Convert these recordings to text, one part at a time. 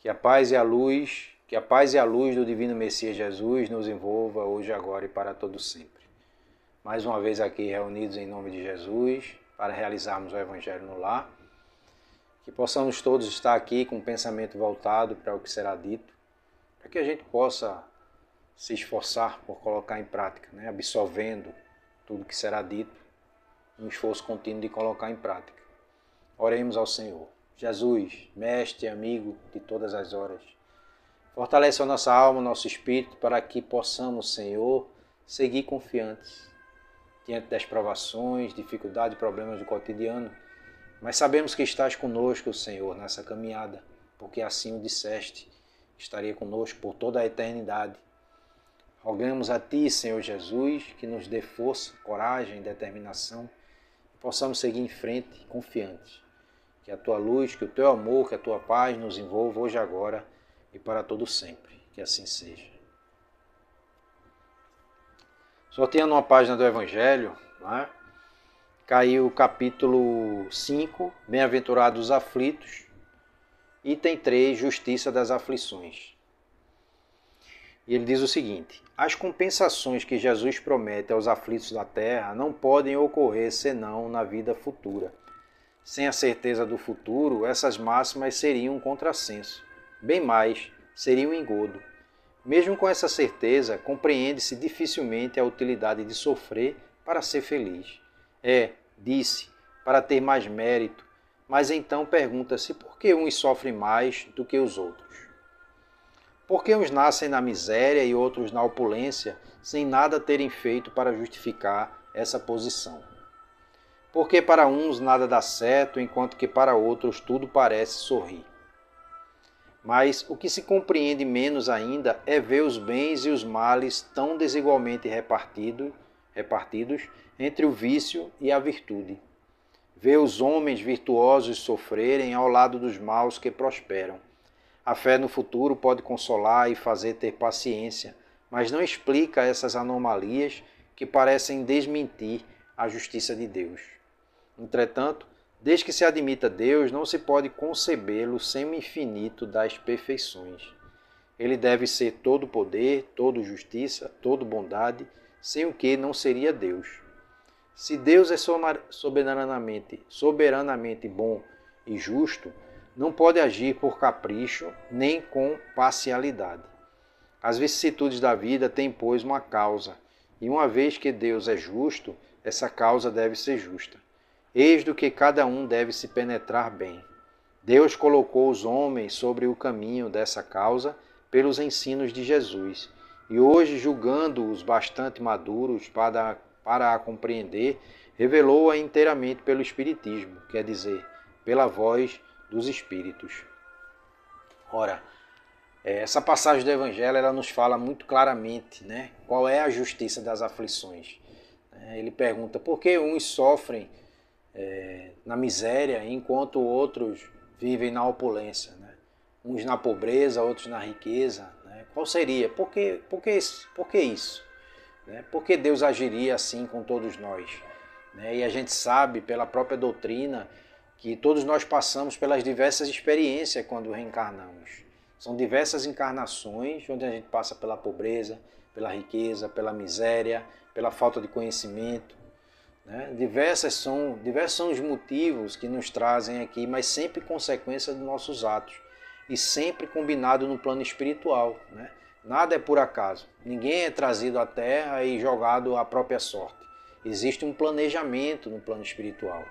Que a paz e a luz do Divino Messias Jesus nos envolva hoje, agora e para todo sempre. Mais uma vez aqui reunidos em nome de Jesus para realizarmos o Evangelho no lar. Que possamos todos estar aqui com o pensamento voltado para o que será dito, para que a gente possa se esforçar por colocar em prática, absorvendo tudo que será dito, um esforço contínuo de colocar em prática. Oremos ao Senhor. Jesus, mestre e amigo de todas as horas, fortalece a nossa alma, o nosso espírito, para que possamos, Senhor, seguir confiantes diante das provações, dificuldades e problemas do cotidiano. Mas sabemos que estás conosco, Senhor, nessa caminhada, porque assim o disseste, estaria conosco por toda a eternidade. Rogamos a Ti, Senhor Jesus, que nos dê força, coragem e determinação, e possamos seguir em frente confiantes. Que a Tua luz, que o Teu amor, que a Tua paz nos envolva hoje, agora e para todo sempre. Que assim seja. Sorteando uma página do Evangelho, caiu o capítulo 5, Bem-aventurados aflitos, item 3, Justiça das aflições. E ele diz o seguinte: as compensações que Jesus promete aos aflitos da terra não podem ocorrer senão na vida futura. Sem a certeza do futuro, essas máximas seriam um contrassenso. Bem mais, seriam um engodo. Mesmo com essa certeza, compreende-se dificilmente a utilidade de sofrer para ser feliz. Disse, para ter mais mérito, mas então pergunta-se por que uns sofrem mais do que os outros. Por que uns nascem na miséria e outros na opulência, sem nada terem feito para justificar essa posição? Por que para uns nada dá certo, enquanto que para outros tudo parece sorrir? Mas o que se compreende menos ainda é ver os bens e os males tão desigualmente repartidos entre o vício e a virtude. Ver os homens virtuosos sofrerem ao lado dos maus que prosperam. A fé no futuro pode consolar e fazer ter paciência, mas não explica essas anomalias que parecem desmentir a justiça de Deus. Entretanto, desde que se admita Deus, não se pode concebê-lo sem o infinito das perfeições. Ele deve ser todo poder, todo justiça, todo bondade, sem o que não seria Deus. Se Deus é soberanamente bom e justo, não pode agir por capricho nem com parcialidade. As vicissitudes da vida têm, pois, uma causa, e uma vez que Deus é justo, essa causa deve ser justa. Eis do que cada um deve se penetrar bem. Deus colocou os homens sobre o caminho dessa causa pelos ensinos de Jesus, e hoje, julgando-os bastante maduros para a compreender, revelou-a inteiramente pelo Espiritismo, quer dizer, pela voz dos Espíritos. Ora, essa passagem do Evangelho ela nos fala muito claramente, qual é a justiça das aflições. Ele pergunta por que uns sofrem na miséria, enquanto outros vivem na opulência, uns na pobreza, outros na riqueza. Qual seria? Por que isso? Por que Deus agiria assim com todos nós? E a gente sabe pela própria doutrina que todos nós passamos pelas diversas experiências quando reencarnamos. São diversas encarnações onde a gente passa pela pobreza, pela riqueza, pela miséria, pela falta de conhecimento. Diversos são os motivos que nos trazem aqui, mas sempre consequência dos nossos atos e sempre combinado no plano espiritual. Nada é por acaso, ninguém é trazido à Terra e jogado à própria sorte. Existe um planejamento no plano espiritual.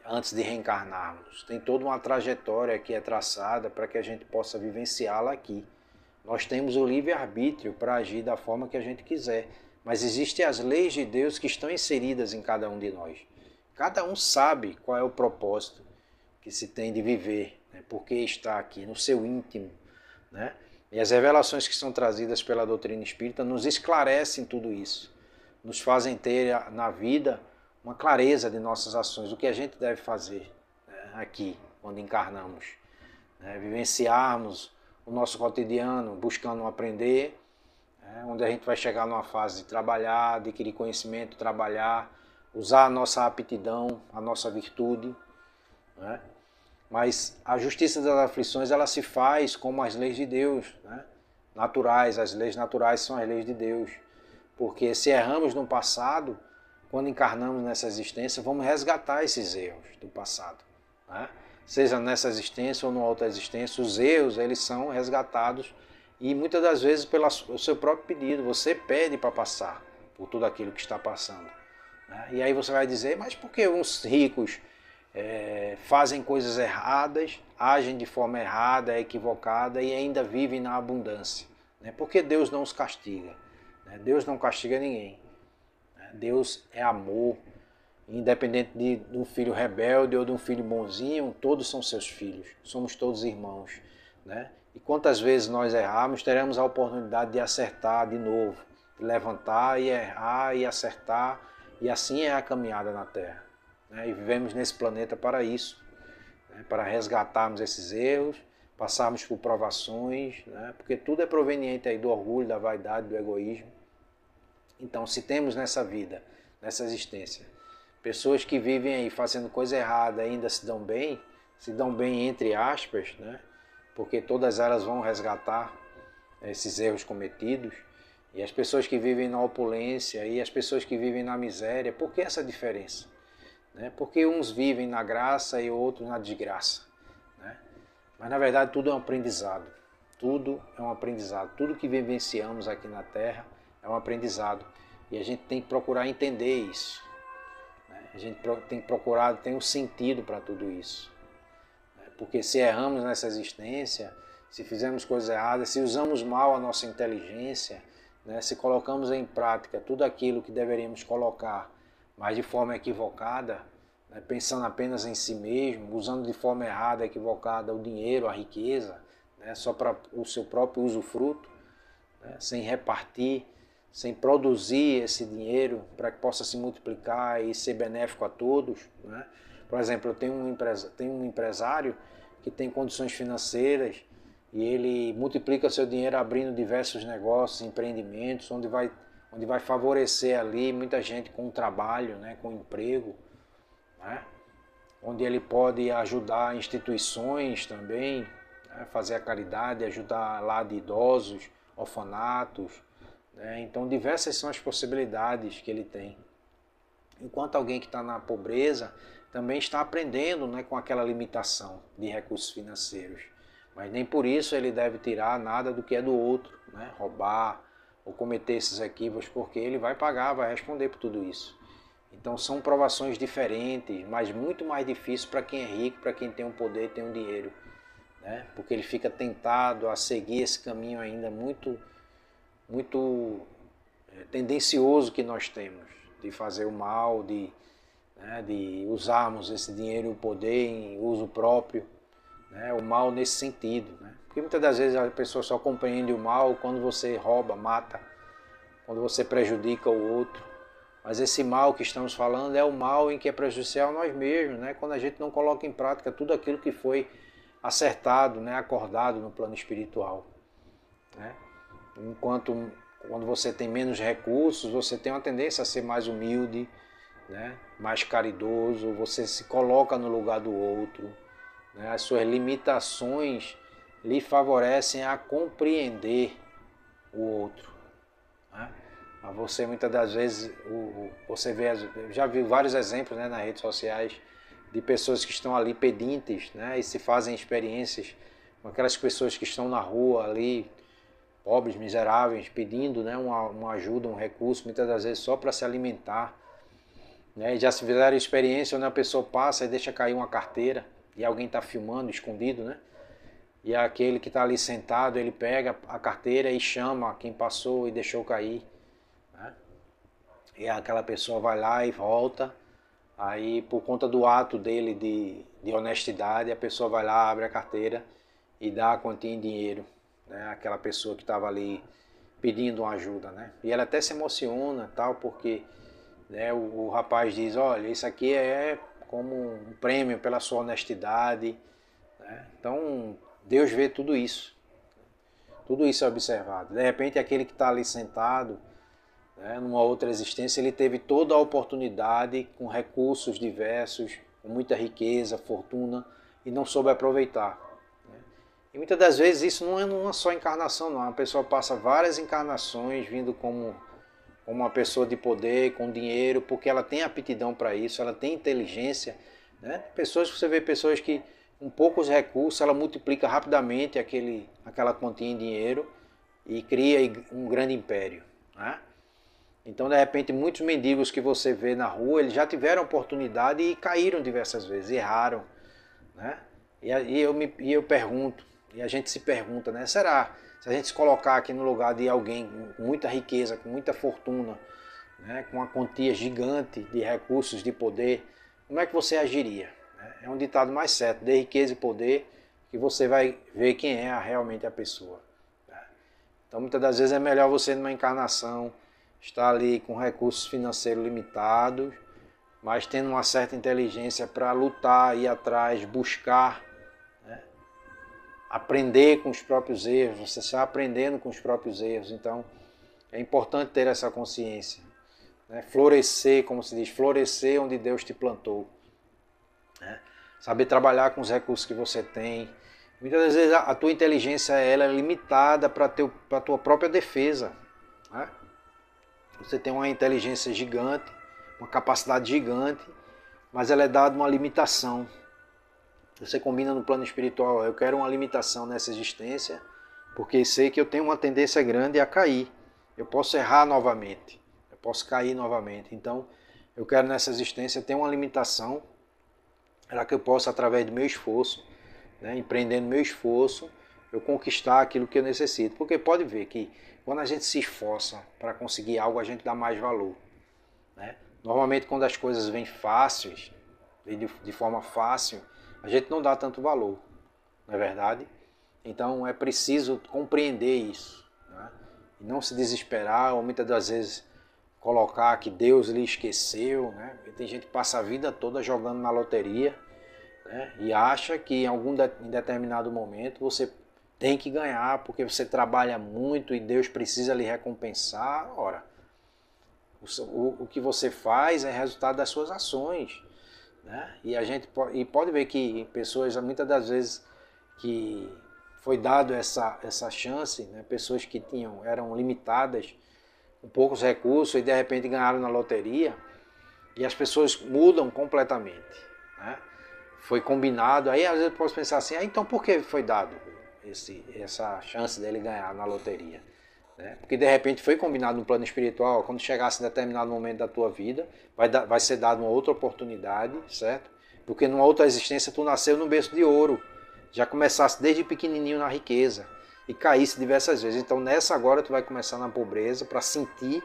Antes de reencarnarmos, tem toda uma trajetória que é traçada para que a gente possa vivenciá-la aqui. Nós temos o livre-arbítrio para agir da forma que a gente quiser. Mas existem as leis de Deus que estão inseridas em cada um de nós. Cada um sabe qual é o propósito que se tem de viver, por que está aqui, no seu íntimo. E as revelações que são trazidas pela doutrina espírita nos esclarecem tudo isso. Nos fazem ter na vida uma clareza de nossas ações, o que a gente deve fazer aqui, quando encarnamos. Vivenciarmos o nosso cotidiano, buscando aprender, onde a gente vai chegar numa fase de trabalhar, adquirir conhecimento, trabalhar, usar a nossa aptidão, a nossa virtude, Mas a justiça das aflições, ela se faz como as leis de Deus, né? Naturais, as leis naturais são as leis de Deus. Porque se erramos no passado, quando encarnamos nessa existência, vamos resgatar esses erros do passado, né? Seja nessa existência ou numa outra existência, os erros eles são resgatados e muitas das vezes pelo seu próprio pedido. Você pede para passar por tudo aquilo que está passando, né? E aí você vai dizer, mas por que uns ricos fazem coisas erradas, agem de forma errada, equivocada e ainda vivem na abundância, né? Porque Deus não os castiga, né? Deus não castiga ninguém, né? Deus é amor, independente de um filho rebelde ou de um filho bonzinho, todos são seus filhos, somos todos irmãos, né? E quantas vezes nós errarmos, teremos a oportunidade de acertar de novo, de levantar e errar e acertar, e assim é a caminhada na Terra, né? E vivemos nesse planeta para isso, né? Para resgatarmos esses erros, passarmos por provações, né? Porque tudo é proveniente aí do orgulho, da vaidade, do egoísmo. Então, se temos nessa vida, nessa existência, pessoas que vivem aí fazendo coisa errada ainda se dão bem entre aspas, né? Porque todas elas vão resgatar esses erros cometidos. E as pessoas que vivem na opulência e as pessoas que vivem na miséria, por que essa diferença? Né? Porque uns vivem na graça e outros na desgraça, né? Mas na verdade tudo é um aprendizado. Tudo é um aprendizado. Tudo que vivenciamos aqui na Terra é um aprendizado. E a gente tem que procurar entender isso. A gente tem que procurar ter um sentido para tudo isso. Porque se erramos nessa existência, se fizemos coisas erradas, se usamos mal a nossa inteligência, né, se colocamos em prática tudo aquilo que deveríamos colocar, mas de forma equivocada, né, pensando apenas em si mesmo, usando de forma errada, equivocada, o dinheiro, a riqueza, né, só para o seu próprio usufruto, né, sem repartir, sem produzir esse dinheiro para que possa se multiplicar e ser benéfico a todos, né? Por exemplo, eu tenho um empresário que tem condições financeiras e ele multiplica seu dinheiro abrindo diversos negócios, empreendimentos, onde vai favorecer ali muita gente com trabalho, né, com emprego, né? Onde ele pode ajudar instituições também, né, fazer a caridade, ajudar lá de idosos, orfanatos, né? Então diversas são as possibilidades que ele tem. Enquanto alguém que está na pobreza também está aprendendo, né, com aquela limitação de recursos financeiros. Mas nem por isso ele deve tirar nada do que é do outro, né? Roubar ou cometer esses equívocos, porque ele vai pagar, vai responder por tudo isso. Então são provações diferentes, mas muito mais difíceis para quem é rico, para quem tem um poder e tem um dinheiro, né? Porque ele fica tentado a seguir esse caminho ainda muito tendencioso que nós temos, de fazer o mal, de usarmos esse dinheiro e o poder em uso próprio, né? O mal nesse sentido, né? Porque muitas das vezes a pessoa só compreende o mal quando você rouba, mata, quando você prejudica o outro. Mas esse mal que estamos falando é o mal em que é prejudicial a nós mesmos, né? Quando a gente não coloca em prática tudo aquilo que foi acertado, né? Acordado no plano espiritual, né? Quando você tem menos recursos, você tem uma tendência a ser mais humilde, né? Mais caridoso, você se coloca no lugar do outro, né? As suas limitações lhe favorecem a compreender o outro, né? Mas você muitas das vezes, você vê, eu já vi vários exemplos, né, nas redes sociais de pessoas que estão ali pedintes, né, e se fazem experiências com aquelas pessoas que estão na rua ali, pobres, miseráveis, pedindo, né, uma ajuda, um recurso, muitas das vezes só para se alimentar, né? E já se fizeram experiência onde a pessoa passa e deixa cair uma carteira e alguém está filmando escondido, né? E aquele que está ali sentado, ele pega a carteira e chama quem passou e deixou cair, né? E aquela pessoa vai lá e volta, aí por conta do ato dele de honestidade, a pessoa vai lá, abre a carteira e dá a quantia em dinheiro, né? Aquela pessoa que estava ali pedindo uma ajuda, né? E ela até se emociona, tal, porque, né, o rapaz diz, olha, isso aqui é como um prêmio pela sua honestidade, né? Então Deus vê tudo isso é observado. De repente aquele que está ali sentado, né, numa outra existência, ele teve toda a oportunidade, com recursos diversos, com muita riqueza, fortuna, e não soube aproveitar. E muitas das vezes isso não é numa só encarnação, não. A pessoa passa várias encarnações vindo como uma pessoa de poder, com dinheiro, porque ela tem aptidão para isso, ela tem inteligência. Né? Você vê pessoas que com poucos recursos ela multiplica rapidamente aquela quantia em dinheiro e cria um grande império. Né? Então, de repente, muitos mendigos que você vê na rua, eles já tiveram oportunidade e caíram diversas vezes, erraram. Né? E eu pergunto, e a gente se pergunta, né? Será, se a gente se colocar aqui no lugar de alguém com muita riqueza, com muita fortuna, né? Com uma quantia gigante de recursos, de poder, como é que você agiria? É um ditado mais certo, dê riqueza e poder, que você vai ver quem é realmente a pessoa. Então, muitas das vezes é melhor você, numa encarnação, estar ali com recursos financeiros limitados, mas tendo uma certa inteligência para lutar, ir atrás, buscar, né? Aprender com os próprios erros, você está aprendendo com os próprios erros. Então, é importante ter essa consciência. Né? Florescer, como se diz, florescer onde Deus te plantou. Né? Saber trabalhar com os recursos que você tem. Muitas das vezes a tua inteligência ela é limitada para a tua própria defesa. Né? Você tem uma inteligência gigante, uma capacidade gigante, mas ela é dada uma limitação. Você combina no plano espiritual, eu quero uma limitação nessa existência, porque sei que eu tenho uma tendência grande a cair. Eu posso errar novamente, eu posso cair novamente. Então, eu quero nessa existência ter uma limitação, para que eu possa, através do meu esforço, né, empreendendo meu esforço, eu conquistar aquilo que eu necessito. Porque pode ver que quando a gente se esforça para conseguir algo, a gente dá mais valor. Né? Normalmente quando as coisas vêm fáceis, de forma fácil, a gente não dá tanto valor, não é verdade? Então é preciso compreender isso. Né? E não se desesperar, ou muitas das vezes colocar que Deus lhe esqueceu. Né? Porque tem gente que passa a vida toda jogando na loteria, né? E acha que em determinado momento você tem que ganhar porque você trabalha muito e Deus precisa lhe recompensar. Ora, o que você faz é resultado das suas ações. Né? E a gente pode ver que pessoas, muitas das vezes, que foi dado essa chance, né? Pessoas que eram limitadas, com poucos recursos e de repente ganharam na loteria, e as pessoas mudam completamente. Né? Foi combinado, aí às vezes eu posso pensar assim, então por que foi dado essa chance dele ganhar na loteria? Né? Porque de repente foi combinado no plano espiritual, quando chegasse em determinado momento da tua vida, vai ser dada uma outra oportunidade, certo? Porque numa outra existência tu nasceu num berço de ouro, já começasse desde pequenininho na riqueza e caísse diversas vezes. Então nessa agora tu vai começar na pobreza para sentir,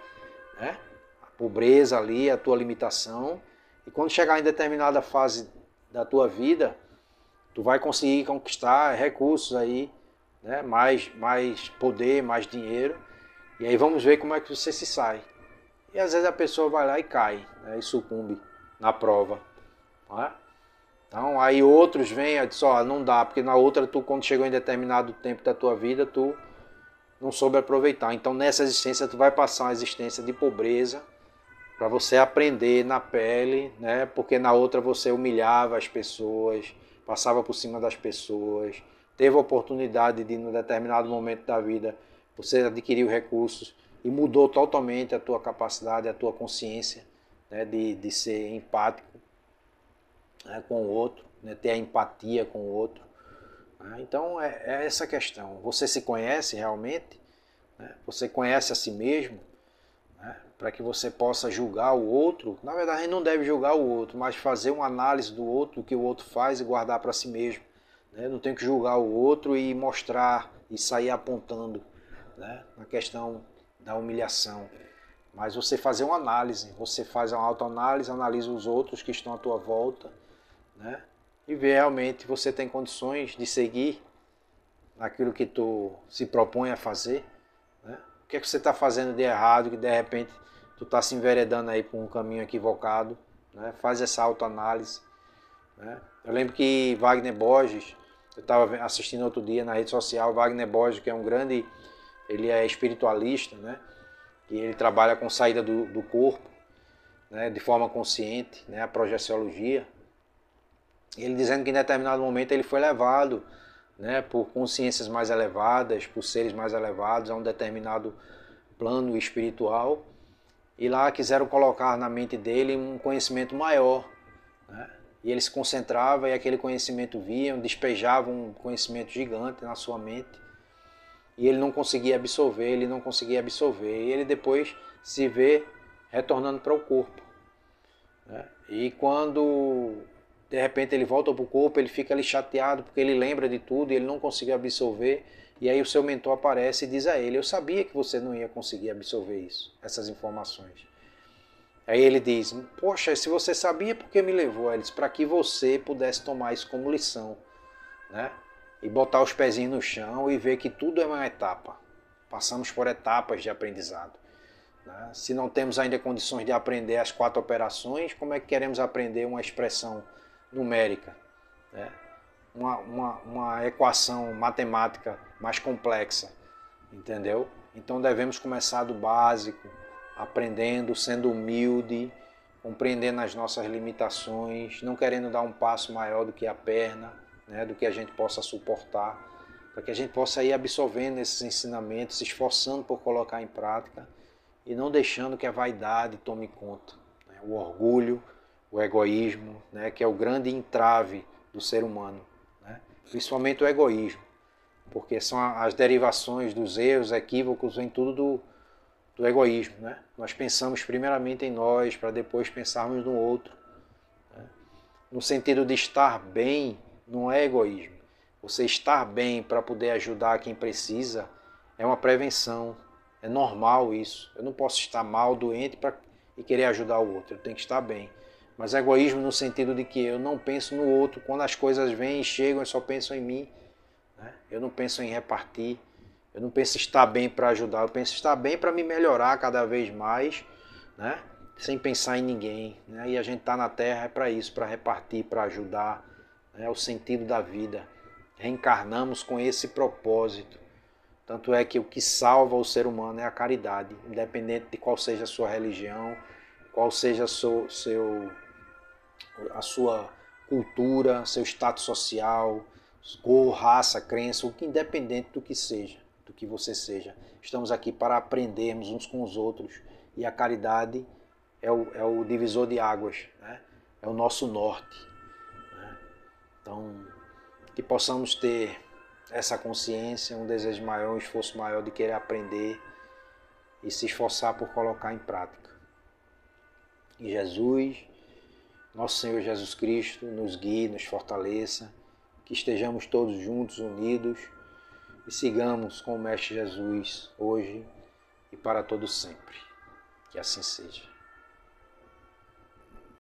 né, a pobreza ali, a tua limitação, e quando chegar em determinada fase da tua vida, tu vai conseguir conquistar recursos aí, né, mais poder, mais dinheiro, e aí vamos ver como é que você se sai. E às vezes a pessoa vai lá e cai, né, e sucumbe na prova. Não é? Então aí outros vêm e dizem, não dá, porque na outra tu, quando chegou em determinado tempo da tua vida, tu não soube aproveitar. Então nessa existência tu vai passar uma existência de pobreza, para você aprender na pele, né? Porque na outra você humilhava as pessoas, passava por cima das pessoas, teve a oportunidade de, em determinado momento da vida, você adquiriu recursos e mudou totalmente a tua capacidade, a tua consciência, né? de ser empático, né? Com o outro, né? Ter a empatia com o outro. Né? Então é essa questão. Você se conhece realmente? Né? Você conhece a si mesmo? Né? Para que você possa julgar o outro. Na verdade, a gente não deve julgar o outro, mas fazer uma análise do outro, do que o outro faz e guardar para si mesmo. Né? Não tem que julgar o outro e mostrar e sair apontando, né? Na questão da humilhação. Mas você fazer uma análise, você faz uma autoanálise, analisa os outros que estão à tua volta, né? E ver realmente você tem condições de seguir naquilo que tu se propõe a fazer. Né? O que é que você está fazendo de errado, que de repente tu está se enveredando aí por um caminho equivocado, né? Faz essa autoanálise. Né? Eu lembro que Wagner Borges, eu estava assistindo outro dia na rede social, Wagner Borges, que é um grande, ele é espiritualista, né? E ele trabalha com saída do corpo, né? De forma consciente, né? A projeciologia. Ele dizendo que em determinado momento ele foi levado, né, por consciências mais elevadas, por seres mais elevados, a um determinado plano espiritual, e lá quiseram colocar na mente dele um conhecimento maior, né? E ele se concentrava e aquele conhecimento vinha, despejava um conhecimento gigante na sua mente, e ele não conseguia absorver, e ele depois se vê retornando para o corpo, né? E quando de repente ele volta para o corpo, ele fica ali chateado porque ele lembra de tudo e ele não conseguiu absorver. E aí o seu mentor aparece e diz a ele: eu sabia que você não ia conseguir absorver isso, essas informações. Aí ele diz: poxa, se você sabia, por que me levou? Ele diz: para que você pudesse tomar isso como lição, né? E botar os pezinhos no chão e ver que tudo é uma etapa. Passamos por etapas de aprendizado, né? Se não temos ainda condições de aprender as 4 operações, como é que queremos aprender uma expressão numérica, né? Uma equação matemática mais complexa, entendeu? Então devemos começar do básico, aprendendo, sendo humilde, compreendendo as nossas limitações, não querendo dar um passo maior do que a perna, né, do que a gente possa suportar, para que a gente possa ir absorvendo esses ensinamentos, se esforçando por colocar em prática e não deixando que a vaidade tome conta, né, o orgulho, o egoísmo, né, que é o grande entrave do ser humano, né, principalmente o egoísmo, porque são as derivações dos erros, equívocos, vem tudo do egoísmo, né? Nós pensamos primeiramente em nós, para depois pensarmos no outro, né? No sentido de estar bem, não é egoísmo. Você estar bem para poder ajudar quem precisa é uma prevenção, é normal isso. Eu não posso estar mal, doente e querer ajudar o outro, eu tenho que estar bem. Mas egoísmo no sentido de que eu não penso no outro, quando as coisas vêm e chegam eu só penso em mim, né? Eu não penso em repartir. Eu não penso estar bem para ajudar, eu penso estar bem para me melhorar cada vez mais, né? Sem pensar em ninguém, né? E a gente está na Terra é para isso, para repartir, para ajudar, né? É o sentido da vida. Reencarnamos com esse propósito. Tanto é que o que salva o ser humano é a caridade, independente de qual seja a sua religião, qual seja a sua cultura, seu status social, cor, raça, crença, independente do que seja, do que você seja. Estamos aqui para aprendermos uns com os outros e a caridade é o divisor de águas, né? É o nosso norte, né? Então, que possamos ter essa consciência, um desejo maior, um esforço maior de querer aprender e se esforçar por colocar em prática. E Jesus, nosso Senhor Jesus Cristo, nos guie, nos fortaleça, que estejamos todos juntos, unidos e sigamos com o Mestre Jesus hoje e para todo sempre. Que assim seja.